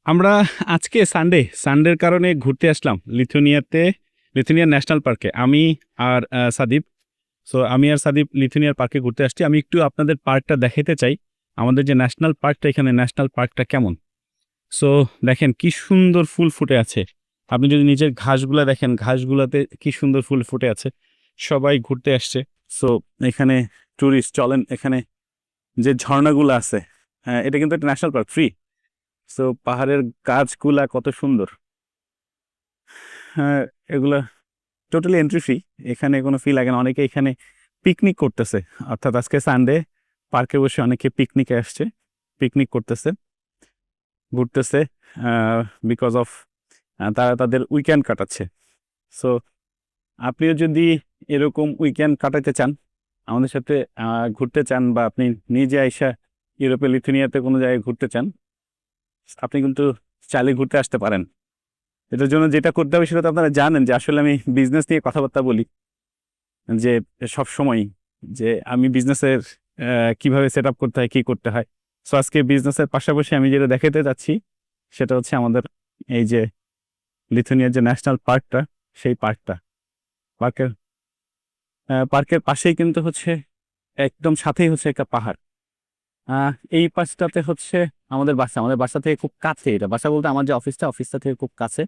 আমরা আজকে সানডের কারণে ঘুরতে আসলাম লিথুনিয়া ন্যাশনাল পার্কে। আমি আর সাদীপ। সো আমি আর সাদীপ লিথুনিয়ার পার্কে ঘুরতে আসছি। আমি একটু আপনাদের পার্কটা দেখাতে চাই। আমাদের যে ন্যাশনাল পার্কটা, এখানে ন্যাশনাল পার্কটা কেমন। সো দেখেন কি সুন্দর ফুল ফুটে আছে। আপনি যদি নিচের ঘাসগুলা দেখেন, ঘাসগুলাতে কি সুন্দর ফুল ফুটে আছে। সবাই ঘুরতে আসছে। সো এখানে ট্যুরিস্ট চলেন, এখানে যে ঝর্ণাগুলো আছে, হ্যাঁ এটা কিন্তু একটা ন্যাশনাল পার্ক, ফ্রি। সো পাহাড়ের গাছগুলা কত সুন্দর। হ্যাঁ, এগুলা টোটালি এন্ট্রি ফ্রি। এখানে কোনো ফি লাগে না। অনেকে এখানে পিকনিক করতেছে, অর্থাৎ আজকে সানডে পার্কে বসে অনেকে পিকনিকে আসছে, পিকনিক করতেছে, ঘুরতেছে, বিকজ অফ তারা তাদের উইকেন্ড কাটাচ্ছে। সো আপনিও যদি এরকম উইকেন্ড কাটাতে চান, আমাদের সাথে ঘুরতে চান, বা আপনি নিজে আইসা ইউরোপে লিথুনিয়াতে কোনো জায়গায় ঘুরতে চান, আপনি কিন্তু চাইলে ঘুরতে আসতে পারেন। এটার জন্য যেটা করতে হবে সেটা তো আপনারা জানেন, যে আসলে আমি বিজনেস নিয়ে কথাবার্তা বলি, যে সব সময় যে আমি বিজনেসের কিভাবে সেট আপ করতে হয়, কি করতে হয়। সো আজকে বিজনেসের পাশাপাশি আমি যেটা দেখাতে যাচ্ছি সেটা হচ্ছে আমাদের এই যে লিথুনিয়ার যে ন্যাশনাল পার্কটা, সেই পার্কের পার্কের পাশেই কিন্তু হচ্ছে, একদম সাথেই হচ্ছে একটা পাহাড়। এই পাশটাতে হচ্ছে আমাদের বাসা থেকে খুব কাছে। এটা বাসা বলতে আমার যে অফিসটা থেকে খুব কাছে।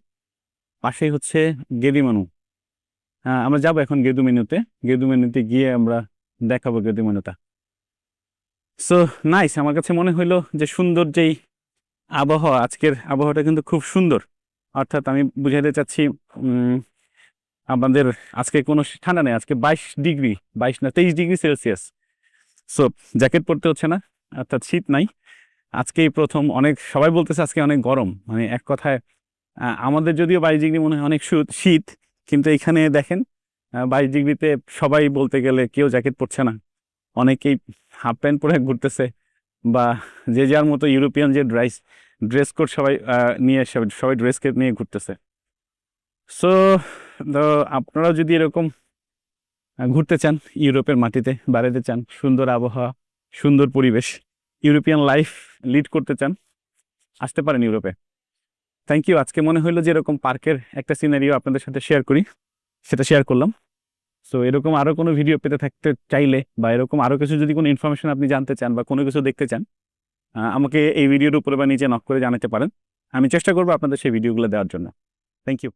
পাশেই হচ্ছে গেদিমানু। আমরা যাবো এখন গেদু মেনুতে গিয়ে আমরা দেখাবো গেদু মেনুটা। সো নাইস, আমার কাছে মনে হইলো যে সুন্দর যেই আবহাওয়া, আজকের আবহাওয়াটা কিন্তু খুব সুন্দর। অর্থাৎ আমি বুঝাইতে চাচ্ছি, উম, আমাদের আজকে কোনো ঠান্ডা নেই। আজকে 22 ডিগ্রি, 22 না 23 ডিগ্রি সেলসিয়াস। সো জ্যাকেট পরতে হচ্ছে না, অর্থাৎ শীত নাই। আজকেই প্রথম, অনেক সবাই বলতেছে আজকে অনেক গরম, মানে এক কথায় আমাদের যদিও 22 ডিগ্রি মনে হয় অনেক শীত, কিন্তু এখানে দেখেন 22 ডিগ্রিতে সবাই বলতে গেলে কেউ জ্যাকেট পরছে না। অনেকেই হাফ প্যান্ট পরে ঘুরতেছে, বা যে যার মতো ইউরোপিয়ান যে ড্রেস কোড সবাই নিয়ে সবাই ড্রেস কোড নিয়ে ঘুরতেছে। সো আপনারাও যদি এরকম ঘুরতে চান, ইউরোপের মাটিতে বেড়াতে চান, সুন্দর আবহাওয়া, সুন্দর পরিবেশ, ইউরোপিয়ান লাইফ লিড করতে চান, আসতে পারেন ইউরোপে। Thank you. আজকে মনে হলো যে এরকম পার্কের একটা সিনারিও আপনাদের সাথে শেয়ার করি, সেটা শেয়ার করলাম। সো এরকম আরো কোনো ভিডিও পেতে থাকতে চাইলে, বা এরকম আরো কিছু যদি কোনো ইনফরমেশন আপনি জানতে চান বা কোনো কিছু দেখতে চান, আমাকে এই ভিডিওর উপরে বা নিচে নক করে জানাতে পারেন। আমি চেষ্টা করবো আপনাদের সেই ভিডিওগুলো দেওয়ার জন্য। Thank you.